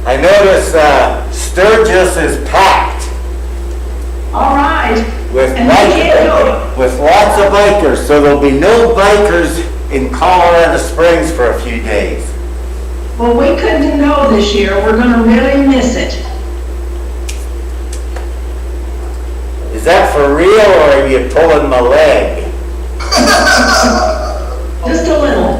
I notice Sturgis is packed All right. with And they can't go. with lots of bikers, so there'll be no bikers in Colorado Springs for a few days. Well, we couldn't go this year. We're gonna really miss it. Is that for real, or are you pulling my leg? Just a little.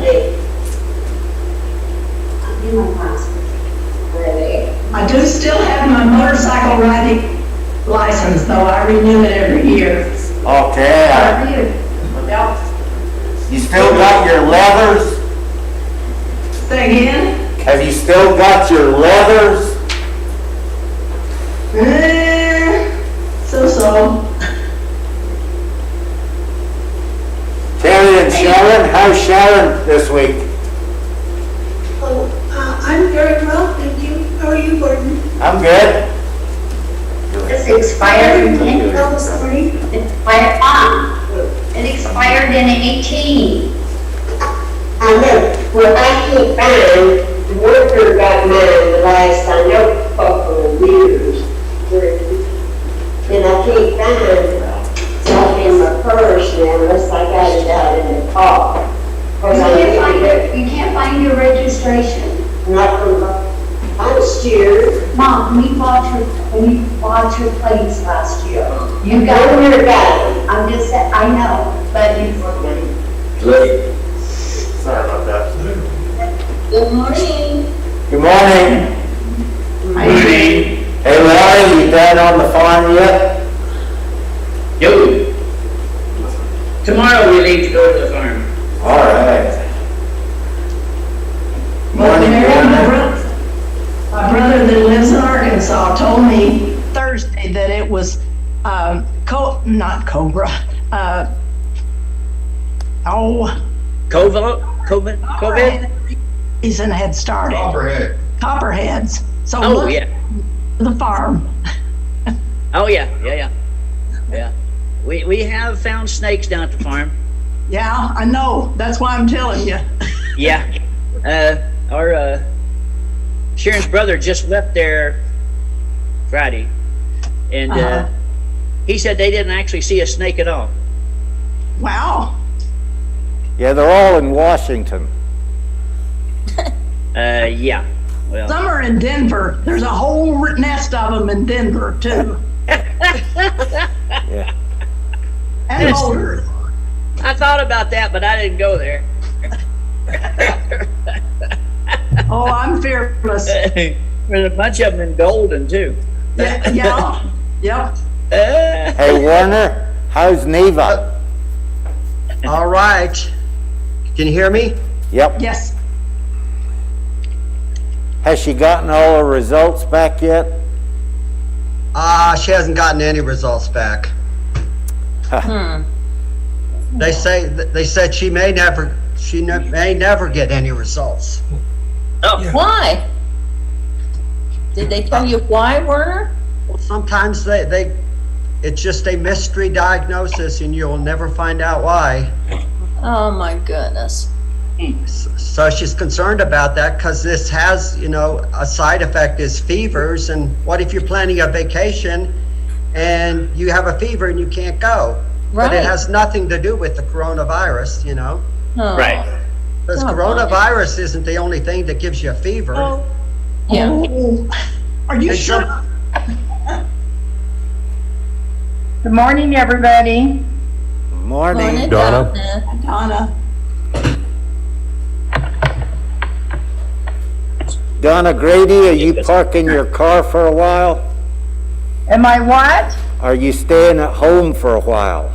I do still have my motorcycle riding license, though. I renew it every year. Okay, Yep. you still got your leathers? Say again? Have you still got your leathers? So. Terry and Sharon, how's Sharon this week? Oh, I'm very well, thank you. How are you, Gordon? I'm good. This expired in, How was the morning? it expired in 18. I know, well, I can't find, the worker got mine the last, I know, couple of years. And I can't find it in my purse now, unless I got it out in the car. Cause I You can't find your registration. not from, I'm sure. Mom, we bought your plates last year. You I got would them. have got it. I'm just saying, I know, but you. Sorry about that. Good morning. Good morning. Hey Larry, you done on the farm yet? Yo. Tomorrow we leave to go to the farm. All right. Morning, My Brenda. brother that lives in Arkansas told me Thursday that it was, not Cobra, COVID? season had started. Copperhead. Copperheads. So Oh, look yeah. at the farm. Oh, yeah. We have found snakes down at the farm. Yeah, I know. That's why I'm telling you. Yeah. Our Sharon's brother just left there Friday, and Uh-huh. he said they didn't actually see a snake at all. Wow. Yeah, they're all in Washington. Yeah. Well, Some are in Denver. There's a whole nest of them in Denver too. Yeah. And Boulder. I thought about that, but I didn't go there. Oh, I'm fearless. There's a bunch of them in Golden too. Yeah. Yep. Hey Warner, how's Neva? All right. Can you hear me? Yep. Yes. Has she gotten all her results back yet? She hasn't gotten any results back. They said she may never get any results. Oh, Why? Did they tell you why, Werner? Well, sometimes it's just a mystery diagnosis and you'll never find out why. Oh my goodness. So she's concerned about that because this has, a side effect is fevers. And what if you're planning a vacation and you have a fever and you can't go? But it Right. has nothing to do with the coronavirus, Oh. right. Because Oh, coronavirus isn't the only thing that gives you a fever. Yeah. Oh, are you And sure? some- Good morning, everybody. Morning. Morning, Donna. Donna. Donna Grady, are you parking your car for a while? Am I what? Are you staying at home for a while?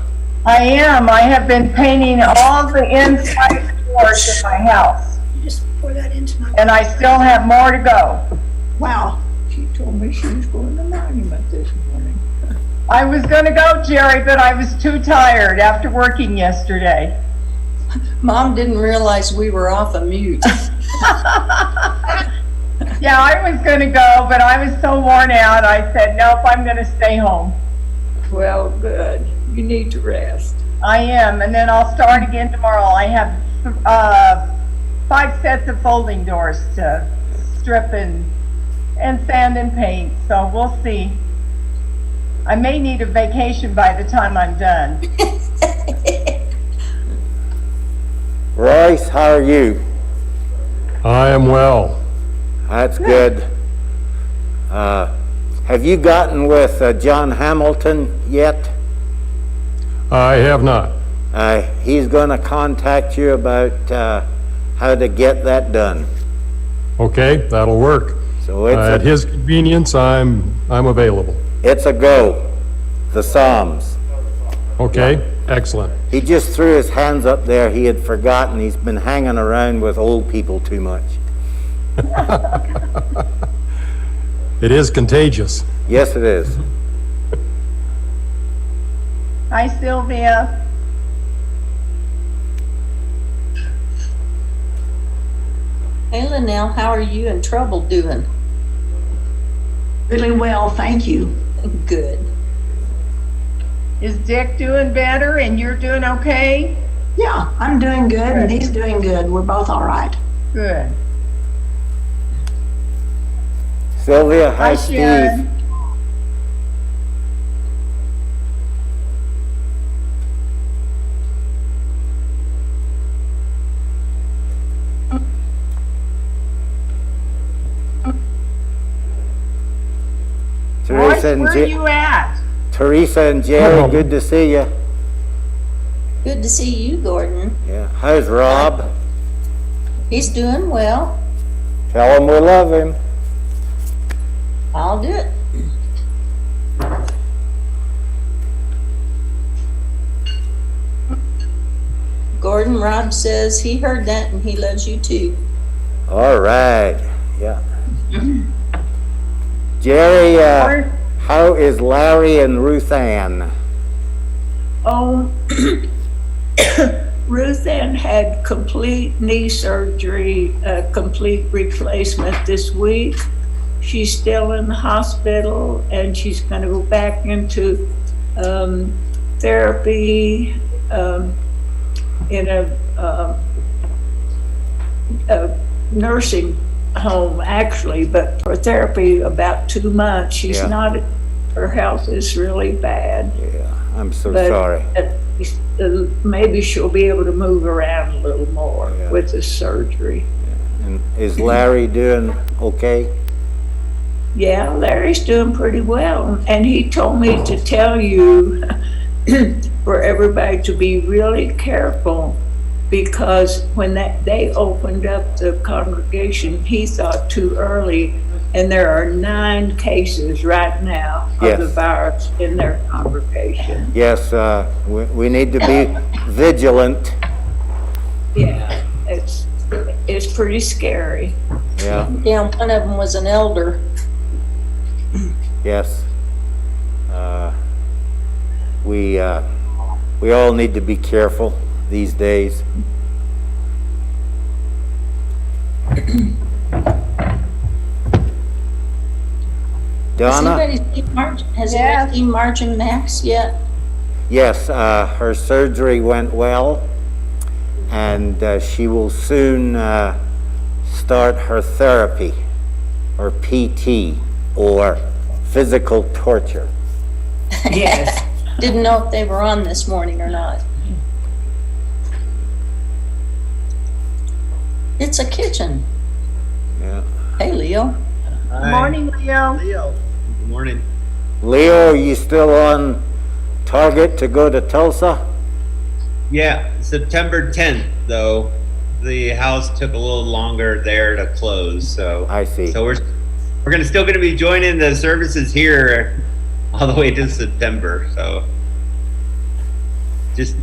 I am. I have been painting all the inside doors in my house, Just pour that into my. and I still have more to go. Wow. She told me she was going to Monument this morning. I was gonna go, Jerry, but I was too tired after working yesterday. Mom didn't realize we were off a mute. Yeah, I was gonna go, but I was so worn out, I said, nope, I'm gonna stay home. Well, good. You need to rest. I am, and then I'll start again tomorrow. I have 5 sets of folding doors to strip and and sand and paint, so we'll see. I may need a vacation by the time I'm done. Royce, how are you? I am well. That's good. Have you gotten with John Hamilton yet? I have not. He's gonna contact you about how to get that done. Okay, that'll work. So At his convenience, I'm available. it's a go. The Psalms. Okay, excellent. He just threw his hands up there. He had forgotten. He's been hanging around with old people too much. It is contagious. Yes, it is. Hi, Sylvia. Hey, Linnell, how are you and Trouble doing? Really well, thank you. Good. Is Dick doing better and you're doing okay? Yeah, I'm doing good and he's doing good. We're both all right. Good. Sylvia, hi, Hi, Steve. Sharon. Royce, Teresa and where are you at? Teresa and Jerry, good to see you. Good to see you, Gordon. Yeah. How's Rob? He's doing well. Tell him we love him. I'll do it. Gordon, Rob says he heard that and he loves you too. All right. Yeah. Jerry, how is Larry and Ruth Ann? Oh, Ruth Ann had complete knee surgery, a complete replacement this week. She's still in the hospital and she's going to go back into therapy in a nursing home, actually, but for therapy about 2 months. She's Yeah. not, her health is really bad. Yeah, I'm so But sorry. at least, maybe she'll be able to move around a little more Yeah. with the surgery. And is Larry doing okay? Yeah, Larry's doing pretty well. And he told me to tell you for everybody to be really careful, because when they opened up the congregation, he thought too early, and there are 9 cases right now of the Yes. virus in their congregation. Yes, we need to be vigilant. Yeah, it's pretty scary. Yeah, Yeah, one of them was an elder. yes. We all need to be careful these days. Donna? Has Yes. anybody seen Margin Max yet? Yes, her surgery went well, and she will soon start her therapy, or PT, or physical torture. Yes. Didn't know if they were on this morning or not. It's a kitchen. Yeah. Hey, Leo. Good morning, Leo. Leo. Good morning. Leo, are you still on target to go to Tulsa? Yeah, September 10th, though, the house took a little longer there to close, so. I see. So we're still gonna be joining the services here all the way to September, so. Just,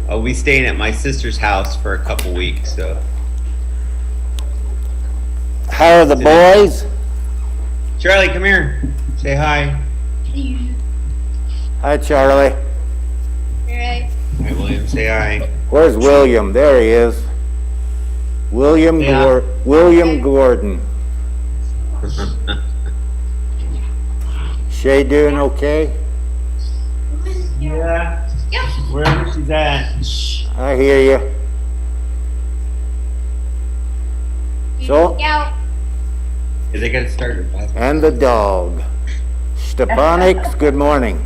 I'll be staying at my sister's house for a couple weeks, so. How are the boys? Charlie, come here, say hi. Hi, Charlie. Hi, William, say hi. Where's William? There he is. William Yeah. William Gordon. Shay doing okay? Yeah, wherever she's at. I hear you. Yeah, they gotta start at 5. And the dog. Stepanix, good morning.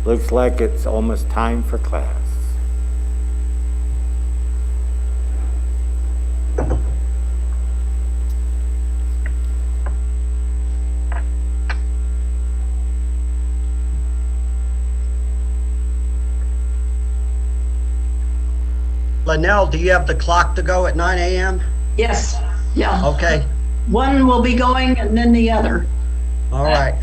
Looks like it's almost time for class. Linnell, do you have the clock to go at 9 a.m.? Yes, yeah. Okay, One will be going and then the other. all right.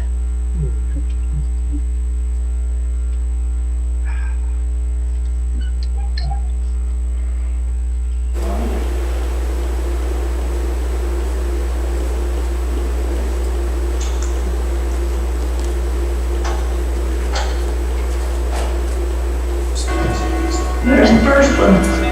There's the first one.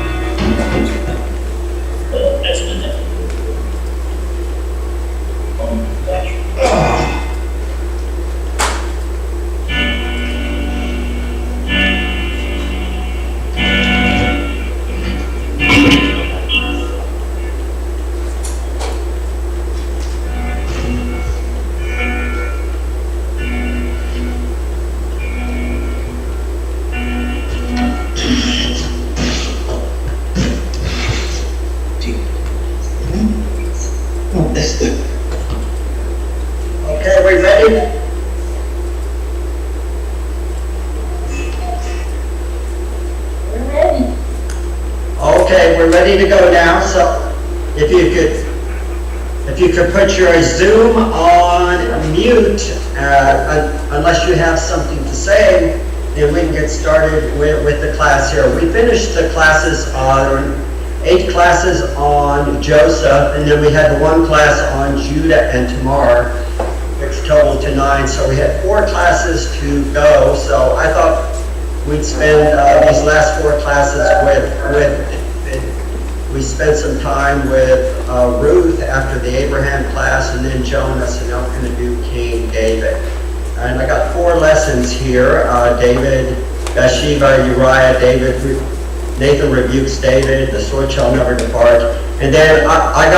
Okay, we ready? Okay, we're ready to go now, so if you could put your Zoom on mute, unless you have something to say, then we can get started with the class here. We finished the classes on 8 classes on Joseph, and then we had 1 class on Judah and Tamar, which totaled to 9. So we had 4 classes to go. So I thought we'd spend these last 4 classes we spent some time with Ruth after the Abraham class, and then Jonas, and now we're going to do King David. And I got 4 lessons here: David, Bathsheba, Uriah, David, Nathan rebukes David, the sword shall never depart. And then I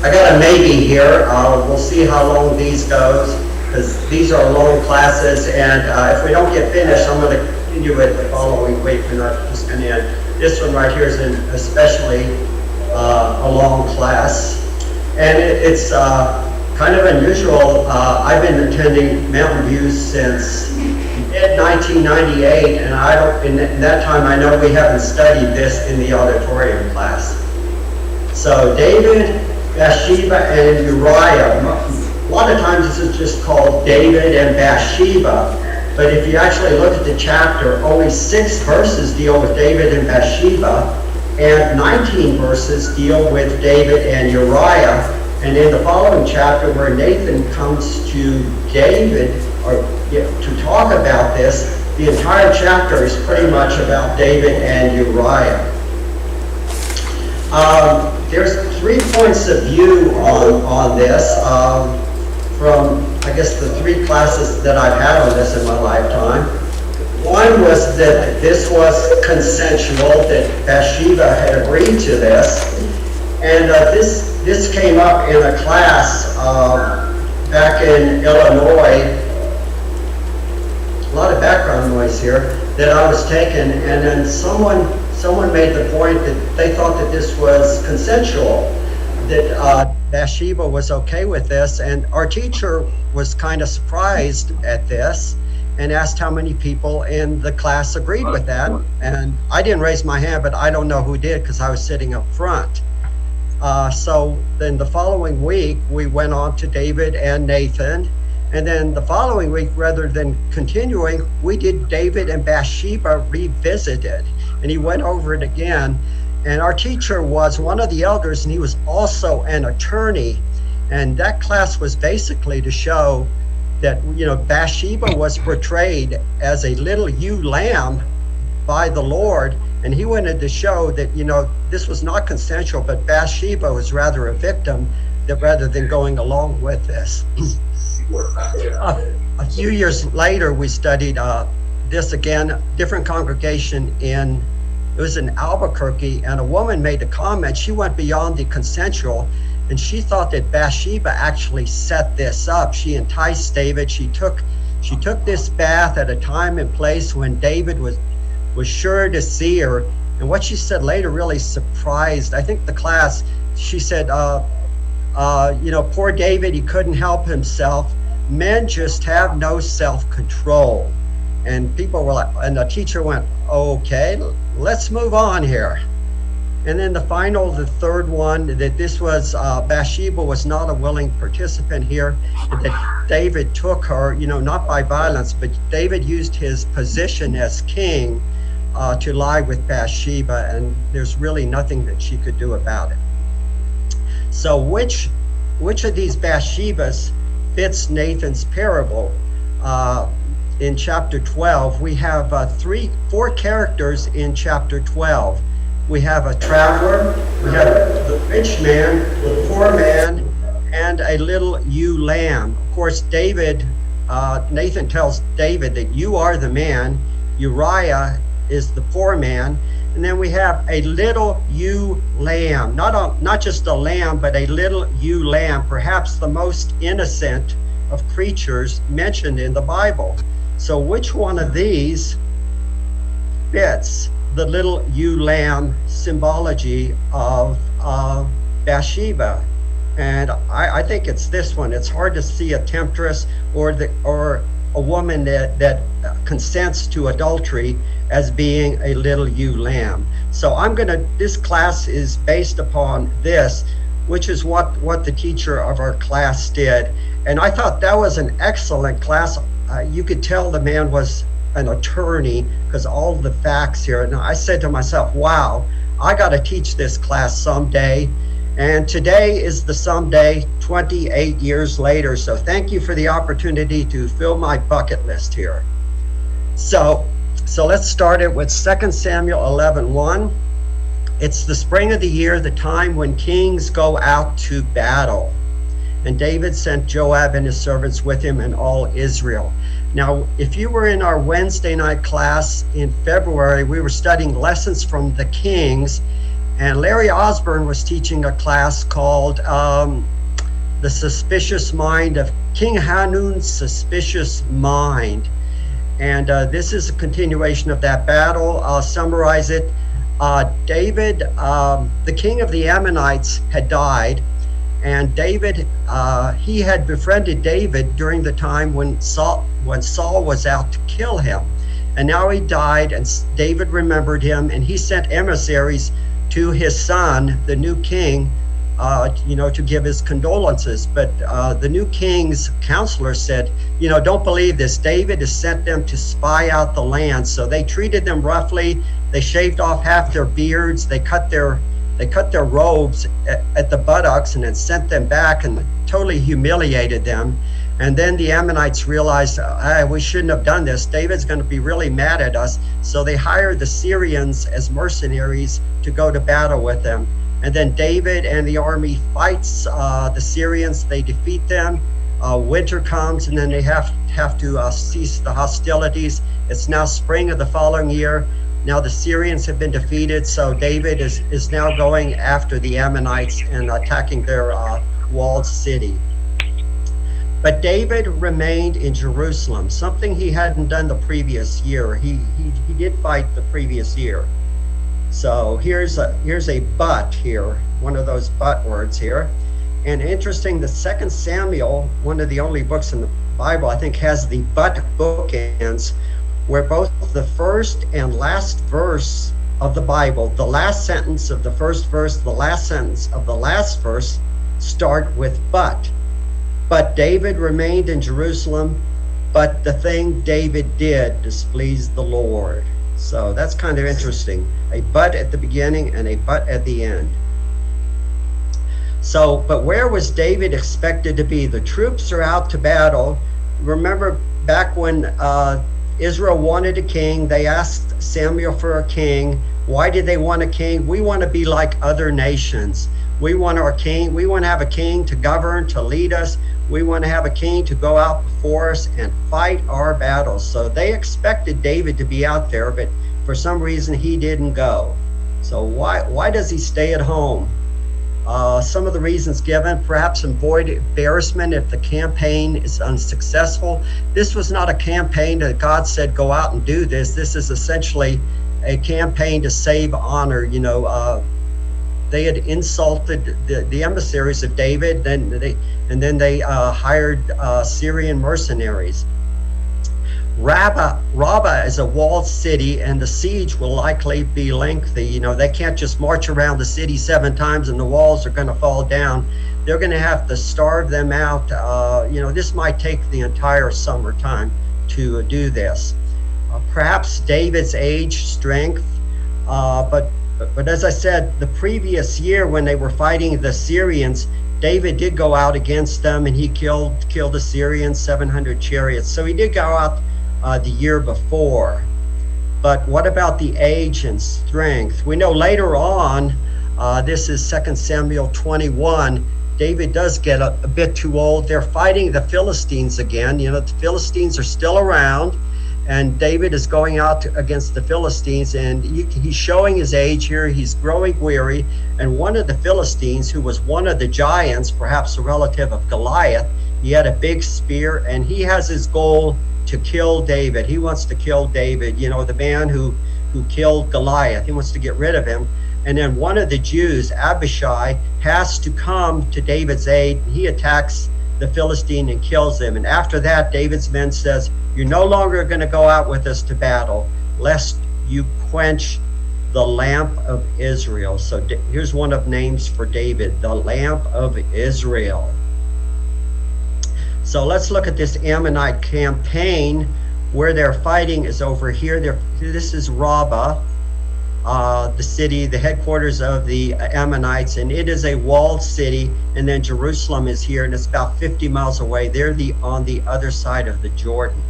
got a maybe here. We'll see how long these goes, because these are long classes, and if we don't get finished, I'm going to continue it the following week. We're not just going to end. This one right here is especially a long class, and it's kind of unusual. I've been attending Mountain View since mid-1998, and in that time I know we haven't studied this in the auditorium class. So David, Bathsheba, and Uriah. A lot of times this is just called David and Bathsheba, but if you actually look at the chapter, only 6 verses deal with David and Bathsheba, and 19 verses deal with David and Uriah. And in the following chapter, where Nathan comes to David to talk about this, the entire chapter is pretty much about David and Uriah. There's 3 points of view on this from, I guess, the 3 classes that I've had on this in my lifetime. One was that this was consensual, that Bathsheba had agreed to this, and this came up in a class back in Illinois. A lot of background noise here that I was taking, and then someone made the point that they thought that this was consensual, that Bathsheba was okay with this, and our teacher was kind of surprised at this and asked how many people in the class agreed with that. And I didn't raise my hand, but I don't know who did because I was sitting up front. So then the following week, we went on to David and Nathan. And then the following week, rather than continuing, we did David and Bathsheba Revisited. And he went over it again. And our teacher was one of the elders, and he was also an attorney. And that class was basically to show that, Bathsheba was portrayed as a little ewe lamb by the Lord. And he wanted to show that, this was not consensual, but Bathsheba was rather a victim, that rather than going along with this. A few years later, we studied this again, different congregation in It was in Albuquerque, and a woman made a comment. She went beyond the consensual, and she thought that Bathsheba actually set this up. She enticed David. She took this bath at a time and place when David was sure to see her. And what she said later really surprised, I think, the class. She said, poor David, he couldn't help himself. Men just have no self-control. And people were like, and the teacher went, okay, let's move on here. And then the third one, that this was, Bathsheba was not a willing participant here, that David took her, not by violence, but David used his position as king to lie with Bathsheba, and there's really nothing that she could do about it. So which of these Bathshebas fits Nathan's parable? In chapter 12, we have four characters in chapter 12. We have a traveler, we have the rich man, the poor man, and a little ewe lamb. Of course, Nathan tells David that you are the man, Uriah is the poor man, and then we have a little ewe lamb, not just a lamb, but a little ewe lamb, perhaps the most innocent of creatures mentioned in the Bible. So which one of these fits the little ewe lamb symbology of Bathsheba? And I think it's this one. It's hard to see a temptress or a woman that consents to adultery as being a little ewe lamb. So this class is based upon this, which is what the teacher of our class did. And I thought that was an excellent class. You could tell the man was an attorney because all the facts here. And I said to myself, wow, I got to teach this class someday. And today is the someday, 28 years later. So thank you for the opportunity to fill my bucket list here. So let's start it with 2 Samuel 11:1. It's the spring of the year, the time when kings go out to battle. And David sent Joab and his servants with him and all Israel. Now, if you were in our Wednesday night class in February, we were studying lessons from the Kings, and Larry Osborne was teaching a class called The Suspicious Mind of King Hanun's Suspicious Mind. And this is a continuation of that battle. I'll summarize it. David, the king of the Ammonites, had died. And David, he had befriended David during the time when Saul was out to kill him. And now he died, and David remembered him, and he sent emissaries to his son, the new king, to give his condolences. But the new king's counselor said, don't believe this. David has sent them to spy out the land. So they treated them roughly. They shaved off half their beards. They cut their robes at the buttocks and then sent them back and totally humiliated them. And then the Ammonites realized, we shouldn't have done this. David's going to be really mad at us. So they hired the Syrians as mercenaries to go to battle with them. And then David and the army fights the Syrians. They defeat them. Winter comes, and then they have to cease the hostilities. It's now spring of the following year. Now the Syrians have been defeated, so David is now going after the Ammonites and attacking their walled city. But David remained in Jerusalem, something he hadn't done the previous year. He did fight the previous year. So here's a but here, one of those but words here. And interesting, the 2 Samuel, one of the only books in the Bible, I think, has the but bookends, where both the first and last verse of the Bible, the last sentence of the first verse, the last sentence of the last verse, start with but. But David remained in Jerusalem, but the thing David did displeased the Lord. So that's kind of interesting. A but at the beginning and a but at the end. So, but where was David expected to be? The troops are out to battle. Remember back when Israel wanted a king, they asked Samuel for a king. Why did they want a king? We want to be like other nations. We want our king. We want to have a king to govern, to lead us. We want to have a king to go out before us and fight our battles. So they expected David to be out there, but for some reason he didn't go. So why does he stay at home? Some of the reasons given: perhaps avoid embarrassment if the campaign is unsuccessful. This was not a campaign that God said go out and do this. This is essentially a campaign to save honor. They had insulted the emissaries of David, and then they hired Syrian mercenaries. Rabbah is a walled city, and the siege will likely be lengthy. They can't just march around the city 7 times and the walls are going to fall down. They're going to have to starve them out. This might take the entire summertime to do this. Perhaps David's age, strength, but as I said, the previous year when they were fighting the Syrians, David did go out against them, and he killed the Syrians, 700 chariots. So he did go out the year before. But what about the age and strength? We know later on, this is 2 Samuel 21, David does get a bit too old. They're fighting the Philistines again. The Philistines are still around, and David is going out against the Philistines, and he's showing his age here. He's growing weary, and one of the Philistines, who was one of the giants, perhaps a relative of Goliath, he had a big spear, and he has his goal to kill David. He wants to kill David, the man who killed Goliath. He wants to get rid of him. And then one of the Jews, Abishai, has to come to David's aid. He attacks the Philistine and kills him. And after that, David's men says, "You're no longer going to go out with us to battle, lest you quench the lamp of Israel." So here's one of names for David, the lamp of Israel. So let's look at this Ammonite campaign. Where they're fighting is over here. This is Rabbah, the city, the headquarters of the Ammonites, and it is a walled city. And then Jerusalem is here, and it's about 50 miles away. They're on the other side of the Jordan.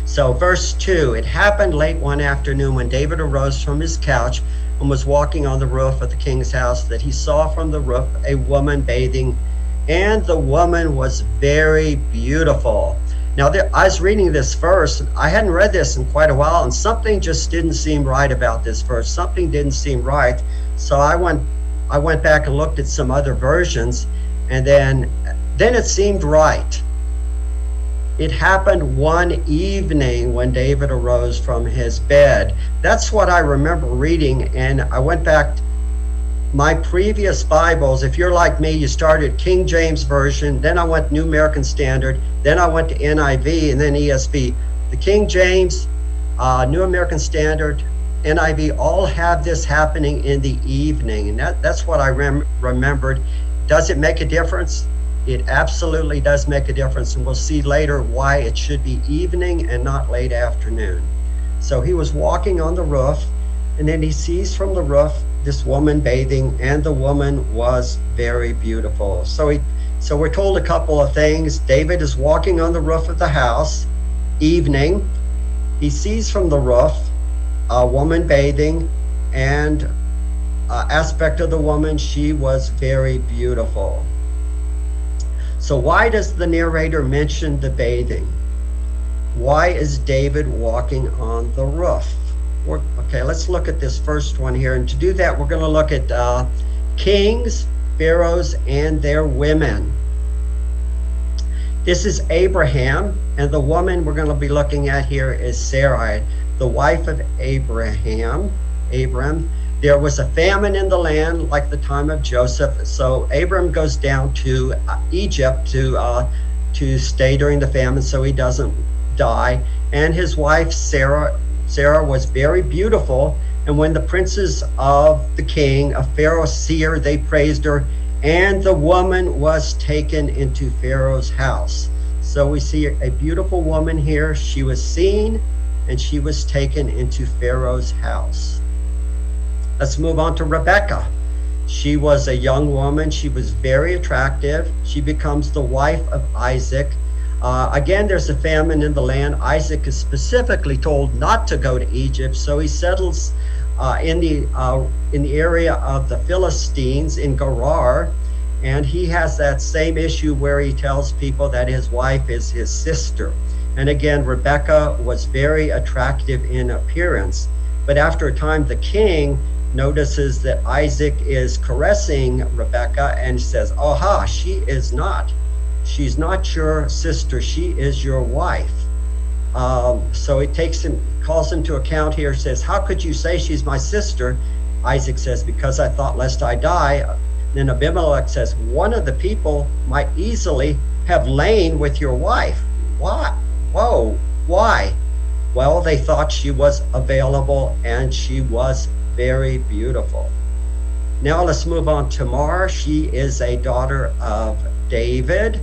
So verse 2, it happened late one afternoon when David arose from his couch and was walking on the roof of the king's house, that he saw from the roof a woman bathing, and the woman was very beautiful. Now, I was reading this verse, and I hadn't read this in quite a while, and something just didn't seem right about this verse. Something didn't seem right. So I went back and looked at some other versions, and then it seemed right. It happened one evening when David arose from his bed. That's what I remember reading, and I went back. My previous Bibles, if you're like me, you started King James Version, then I went New American Standard, then I went to NIV, and then ESV. The King James, New American Standard, NIV, all have this happening in the evening, and that's what I remembered. Does it make a difference? It absolutely does make a difference, and we'll see later why it should be evening and not late afternoon. So he was walking on the roof, and then he sees from the roof this woman bathing, and the woman was very beautiful. So we're told a couple of things. David is walking on the roof of the house, evening. He sees from the roof a woman bathing, and aspect of the woman, she was very beautiful. So why does the narrator mention the bathing? Why is David walking on the roof? Okay, let's look at this first one here. And to do that, we're going to look at kings, pharaohs, and their women. This is Abraham, and the woman we're going to be looking at here is Sarai, the wife of Abram. There was a famine in the land like the time of Joseph, so Abram goes down to Egypt to stay during the famine so he doesn't die. And his wife Sarah was very beautiful, and when the princes of the king of Pharaoh see her, they praised her, and the woman was taken into Pharaoh's house. So we see a beautiful woman here. She was seen, and she was taken into Pharaoh's house. Let's move on to Rebecca. She was a young woman. She was very attractive. She becomes the wife of Isaac. Again, there's a famine in the land. Isaac is specifically told not to go to Egypt, so he settles in the area of the Philistines in Gerar, and he has that same issue where he tells people that his wife is his sister. And again, Rebecca was very attractive in appearance. But after a time, the king notices that Isaac is caressing Rebecca and says, aha, she's not your sister, she is your wife. So he calls him to account here, says, how could you say she's my sister? Isaac says, because I thought lest I die. Then Abimelech says, one of the people might easily have lain with your wife. Why? Whoa, why? Well, they thought she was available and she was very beautiful. Now let's move on to Tamar. She is a daughter of David.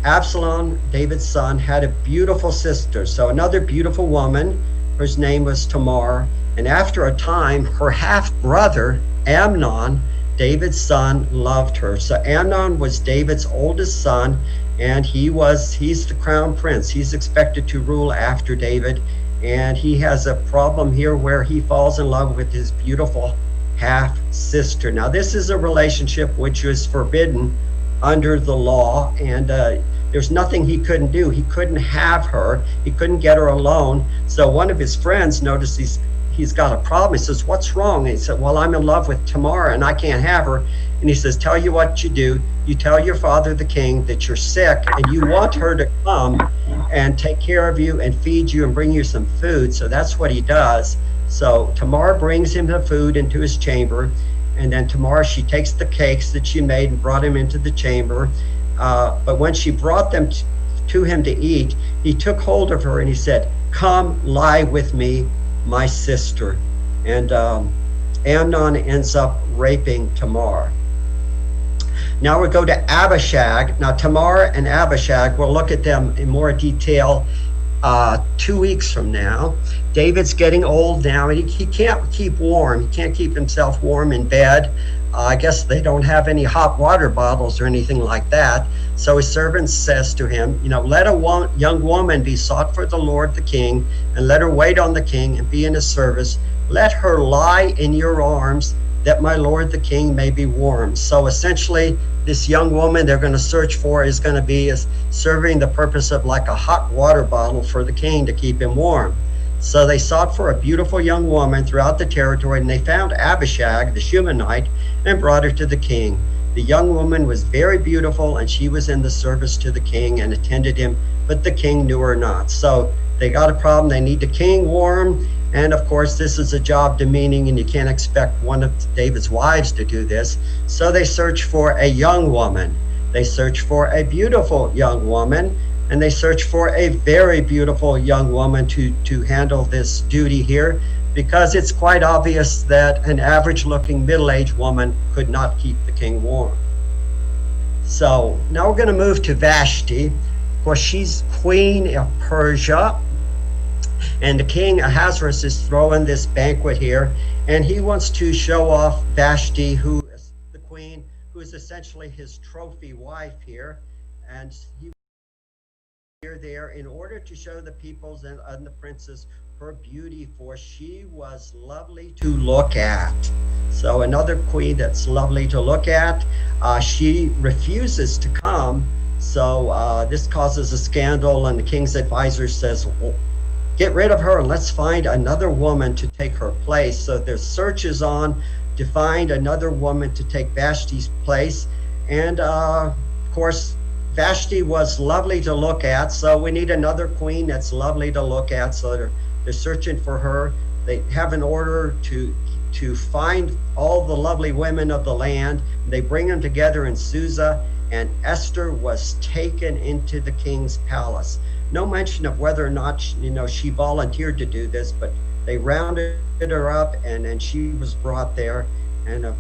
Absalom, David's son, had a beautiful sister. So another beautiful woman, whose name was Tamar. And after a time, her half-brother, Amnon, David's son, loved her. So Amnon was David's oldest son, and he's the crown prince. He's expected to rule after David. And he has a problem here where he falls in love with his beautiful half-sister. Now, this is a relationship which was forbidden under the law, and there's nothing he couldn't do. He couldn't have her. He couldn't get her alone. So one of his friends noticed he's got a problem. He says, what's wrong? And he said, well, I'm in love with Tamar and I can't have her. And he says, tell you what you do. You tell your father, the king, that you're sick and you want her to come and take care of you and feed you and bring you some food. So that's what he does. So Tamar brings him the food into his chamber. And then Tamar, she takes the cakes that she made and brought him into the chamber. But when she brought them to him to eat, he took hold of her and he said, come lie with me, my sister. And Amnon ends up raping Tamar. Now we go to Abishag. Now Tamar and Abishag, we'll look at them in more detail 2 weeks from now. David's getting old now, and he can't keep warm. He can't keep himself warm in bed. I guess they don't have any hot water bottles or anything like that. So his servant says to him, let a young woman be sought for the Lord the king, and let her wait on the king and be in his service. Let her lie in your arms, that my lord the king may be warm. So essentially, this young woman they're going to search for is going to be serving the purpose of like a hot water bottle for the king to keep him warm. So they sought for a beautiful young woman throughout the territory, and they found Abishag, the Shunammite, and brought her to the king. The young woman was very beautiful, and she was in the service to the king and attended him, but the king knew her not. So they got a problem. They need the king warm, and of course this is a job demeaning, and you can't expect one of David's wives to do this. So they search for a young woman. They search for a beautiful young woman, and they search for a very beautiful young woman to handle this duty here, because it's quite obvious that an average-looking middle-aged woman could not keep the king warm. So now we're going to move to Vashti. Of course, she's queen of Persia, and the king Ahasuerus is throwing this banquet here, and he wants to show off Vashti, who is the queen, who is essentially his trophy wife here, and he there in order to show the peoples and the princes her beauty, for she was lovely to look at. So another queen that's lovely to look at. She refuses to come, so this causes a scandal, and the king's advisor says, well, get rid of her and let's find another woman to take her place. So there's searches on to find another woman to take Vashti's place, and of course Vashti was lovely to look at, so we need another queen that's lovely to look at. So they're searching for her. They have an order to find all the lovely women of the land. They bring them together in Susa, and Esther was taken into the king's palace. No mention of whether or not she volunteered to do this, but they rounded her up, and then she was brought there, and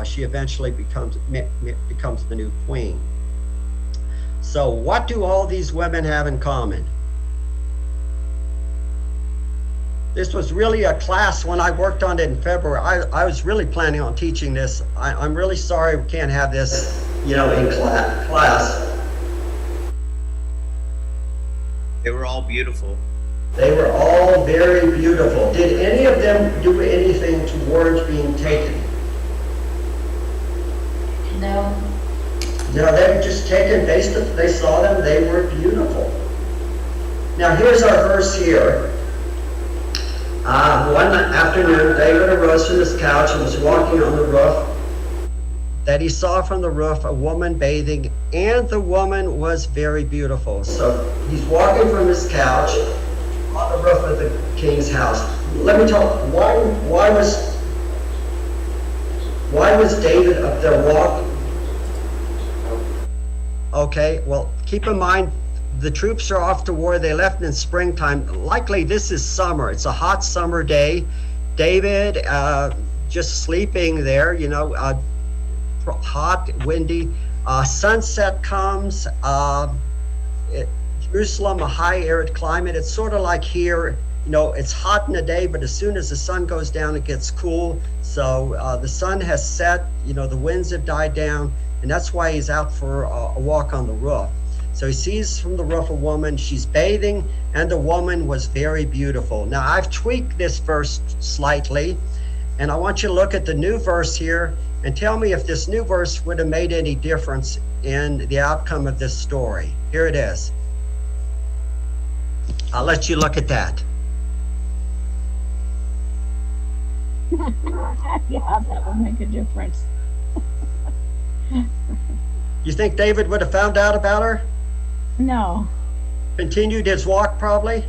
she eventually becomes the new queen. So what do all these women have in common? This was really a class when I worked on it in February. I was really planning on teaching this. I'm really sorry we can't have this, in class. They were all beautiful. They were all very beautiful. Did any of them do anything towards being taken? No. No, they were just taken. They saw them. They were beautiful. Now here's our verse here. One afternoon, David arose from his couch and was walking on the roof. That he saw from the roof a woman bathing, and the woman was very beautiful. So he's walking from his couch on the roof of the king's house. Let me tell you, why was David up there walking? Okay, well, keep in mind, the troops are off to war. They left in springtime. Likely this is summer. It's a hot summer day. David, just sleeping there, hot, windy. Sunset comes. Jerusalem, a high arid climate. It's sort of like here, it's hot in the day, but as soon as the sun goes down, it gets cool. So the sun has set, the winds have died down, and that's why he's out for a walk on the roof. So he sees from the roof a woman, she's bathing, and the woman was very beautiful. Now I've tweaked this verse slightly, and I want you to look at the new verse here and tell me if this new verse would have made any difference in the outcome of this story. Here it is. I'll let you look at that. Yeah, that would make a difference. You think David would have found out about her? No. Continued his walk probably?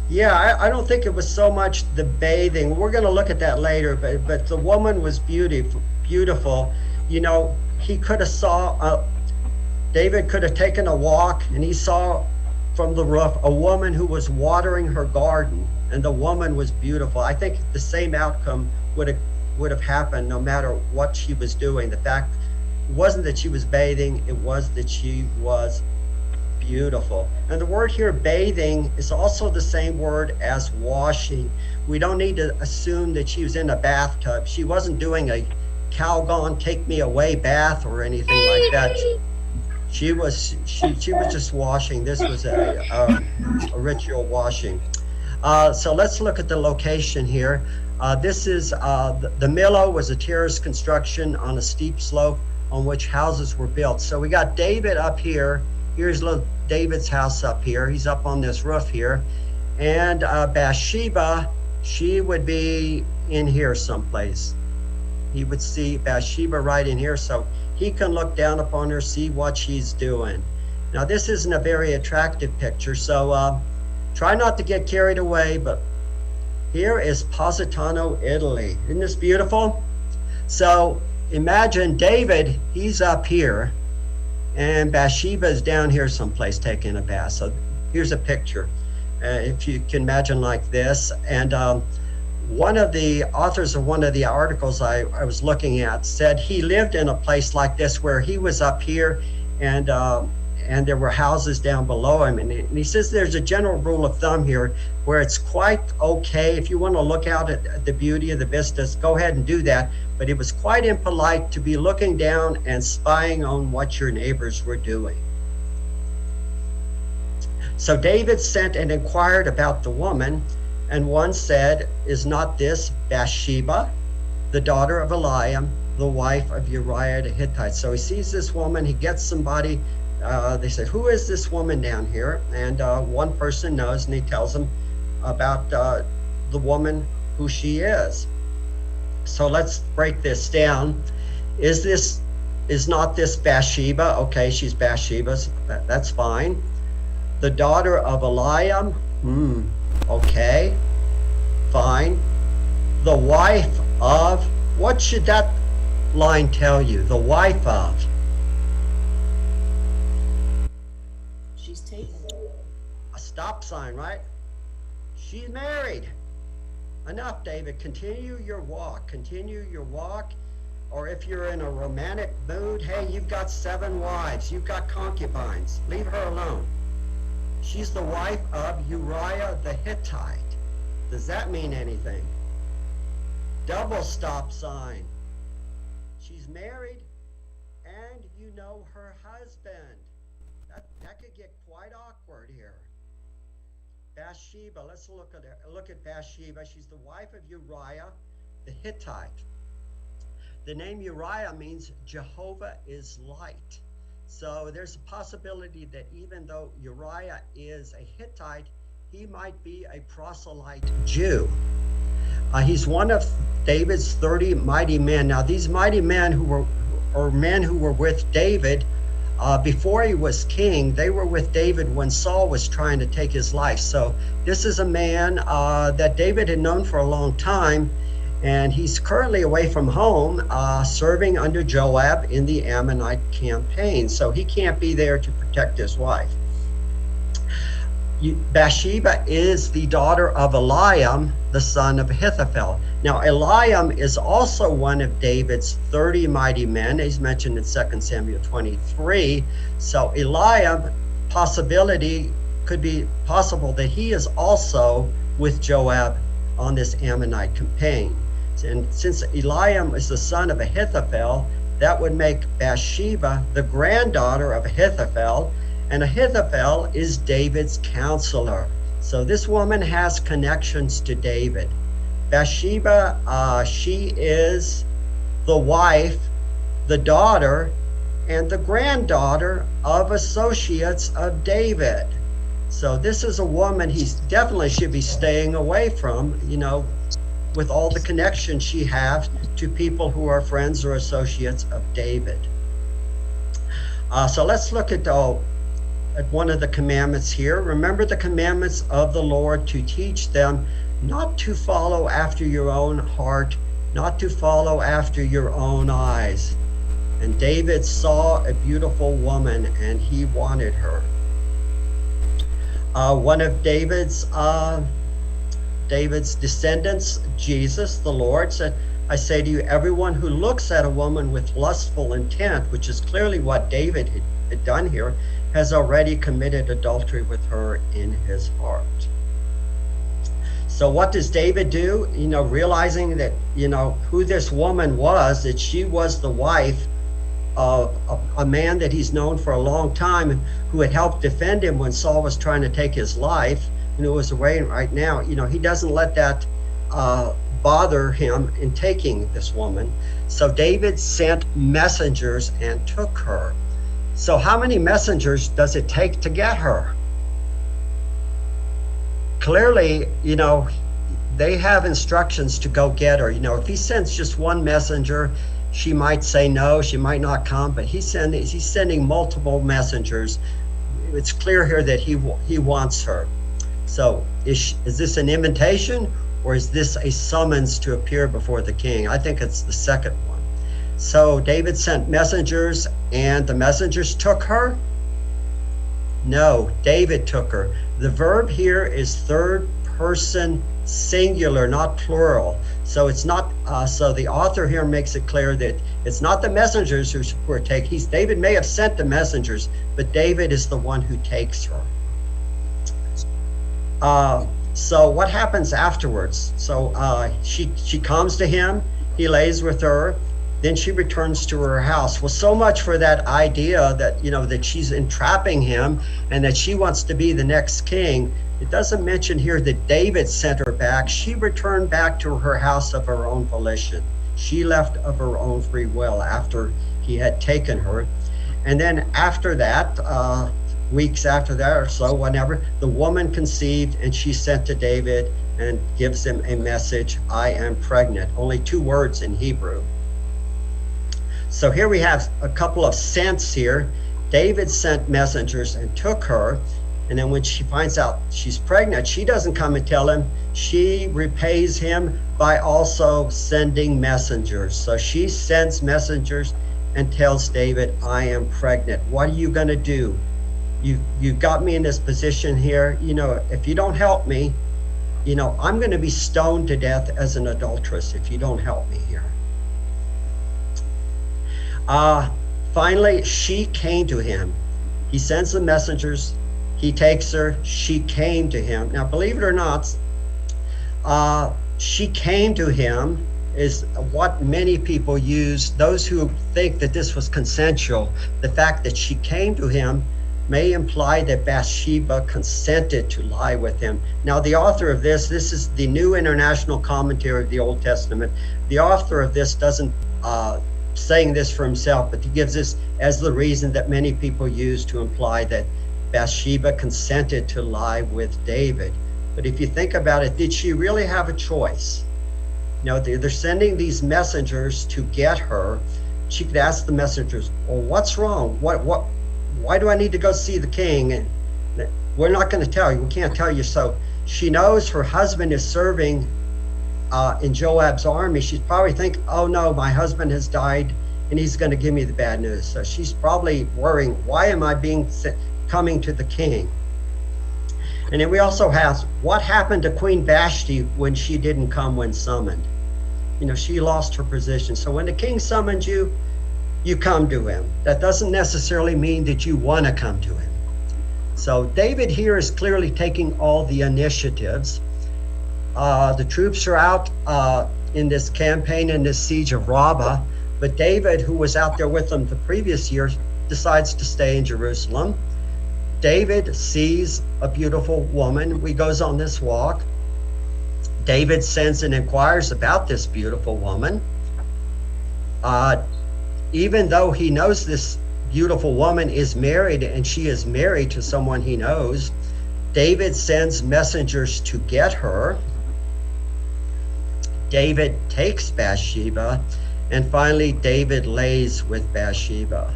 Yeah, I don't think it was so much the bathing. We're going to look at that later, but the woman was beautiful. He could have David could have taken a walk, and he saw from the roof a woman who was watering her garden, and the woman was beautiful. I think the same outcome would have happened no matter what she was doing. The fact wasn't that she was bathing, it was that she was beautiful. And the word here, bathing, is also the same word as washing. We don't need to assume that she was in a bathtub. She wasn't doing a Calgon take me away bath or anything like that. She was just washing. This was a ritual washing. So let's look at the location here. This is the Millo was a terrace construction on a steep slope on which houses were built. So we got David up here. Here's little David's house up here. He's up on this roof here. And Bathsheba, she would be in here someplace. He would see Bathsheba right in here, so he can look down upon her, see what she's doing. Now this isn't a very attractive picture, so try not to get carried away, but here is Positano, Italy. Isn't this beautiful? So imagine David, he's up here, and Bathsheba is down here someplace taking a bath. So here's a picture, if you can imagine like this. And one of the authors of one of the articles I was looking at said he lived in a place like this where he was up here and there were houses down below him. And he says there's a general rule of thumb here where it's quite okay. If you want to look out at the beauty of the vistas, go ahead and do that. But it was quite impolite to be looking down and spying on what your neighbors were doing. So David sent and inquired about the woman, and one said, "Is not this Bathsheba, the daughter of Eliam, the wife of Uriah the Hittite?" So he sees this woman, he gets somebody, they say, "Who is this woman down here?" And one person knows, and he tells them about the woman, who she is. So let's break this down. Is not this Bathsheba? Okay, she's Bathsheba's, that's fine. The daughter of Eliam? Okay, fine. The wife of, what should that line tell you? The wife of. She's taken. A stop sign, right? She's married. Enough, David. Continue your walk. Continue your walk. Or if you're in a romantic mood, hey, you've got 7 wives. You've got concubines. Leave her alone. She's the wife of Uriah the Hittite. Does that mean anything? Double stop sign. She's married, and you know her husband. That could get quite awkward here. Bathsheba, let's look at her. Look at Bathsheba. She's the wife of Uriah the Hittite. The name Uriah means Jehovah is light. So there's a possibility that even though Uriah is a Hittite, he might be a proselyte Jew. He's one of David's 30 mighty men. Now, these mighty men who were with David before he was king. They were with David when Saul was trying to take his life. So this is a man that David had known for a long time, and he's currently away from home, serving under Joab in the Ammonite campaign. So he can't be there to protect his wife. Bathsheba is the daughter of Eliam, the son of Ahithophel. Now, Eliam is also one of David's 30 mighty men. He's mentioned in 2 Samuel 23. So Eliam, could be possible that he is also with Joab on this Ammonite campaign. And since Eliam is the son of Ahithophel, that would make Bathsheba the granddaughter of Ahithophel, and Ahithophel is David's counselor. So this woman has connections to David. Bathsheba, she is the wife, the daughter, and the granddaughter of associates of David. So this is a woman he definitely should be staying away from, with all the connections she has to people who are friends or associates of David. So let's look at one of the commandments here. Remember the commandments of the Lord to teach them not to follow after your own heart, not to follow after your own eyes. And David saw a beautiful woman and he wanted her. One of David's descendants, Jesus, the Lord, said, I say to you, everyone who looks at a woman with lustful intent, which is clearly what David had done here, has already committed adultery with her in his heart. So what does David do? Realizing that, who this woman was, that she was the wife of a man that he's known for a long time, who had helped defend him when Saul was trying to take his life, and who was away right now. He doesn't let that bother him in taking this woman. So David sent messengers and took her. So how many messengers does it take to get her? Clearly, they have instructions to go get her. If he sends just one messenger, she might say no, she might not come, but he's sending multiple messengers. It's clear here that he wants her. So is this an invitation, or is this a summons to appear before the king? I think it's the second one. So David sent messengers, and the messengers took her? No, David took her. The verb here is third person singular, not plural. So it's not. So the author here makes it clear that it's not the messengers who were taken. David may have sent the messengers, but David is the one who takes her. So what happens afterwards? So she comes to him. He lays with her. Then she returns to her house. Well, so much for that idea that, that she's entrapping him and that she wants to be the next king. It doesn't mention here that David sent her back. She returned back to her house of her own volition. She left of her own free will after he had taken her. And then after that, weeks after that or so, whenever, the woman conceived and she sent to David and gives him a message, I am pregnant. Only 2 words in Hebrew. So here we have a couple of sents here. David sent messengers and took her. And then when she finds out she's pregnant, she doesn't come and tell him. She repays him by also sending messengers. So she sends messengers and tells David, I am pregnant. What are you going to do? You got me in this position here. If you don't help me, I'm going to be stoned to death as an adulteress if you don't help me here. Finally, she came to him. He sends the messengers. He takes her. She came to him. Now, believe it or not, she came to him is what many people use. Those who think that this was consensual, the fact that she came to him may imply that Bathsheba consented to lie with him. Now, the author of this is the New International Commentary of the Old Testament. The author of this doesn't saying this for himself, but he gives this as the reason that many people use to imply that Bathsheba consented to lie with David. But if you think about it, did she really have a choice? You know, they're sending these messengers to get her. She could ask the messengers, well, what's wrong? Why do I need to go see the king? And we're not going to tell you. We can't tell you. So she knows her husband is serving in Joab's army. She's probably thinking, oh no, my husband has died and he's going to give me the bad news. So she's probably worrying, why am I coming to the king? And then we also ask, what happened to Queen Vashti when she didn't come when summoned? You know, she lost her position. So when the king summons you, you come to him. That doesn't necessarily mean that you want to come to him. So David here is clearly taking all the initiatives. The troops are out in this campaign, in this siege of Rabbah, but David, who was out there with them the previous year, decides to stay in Jerusalem. David sees a beautiful woman. He goes on this walk. David sends and inquires about this beautiful woman. Even though he knows this beautiful woman is married and she is married to someone he knows, David sends messengers to get her. David takes Bathsheba, and finally David lays with Bathsheba.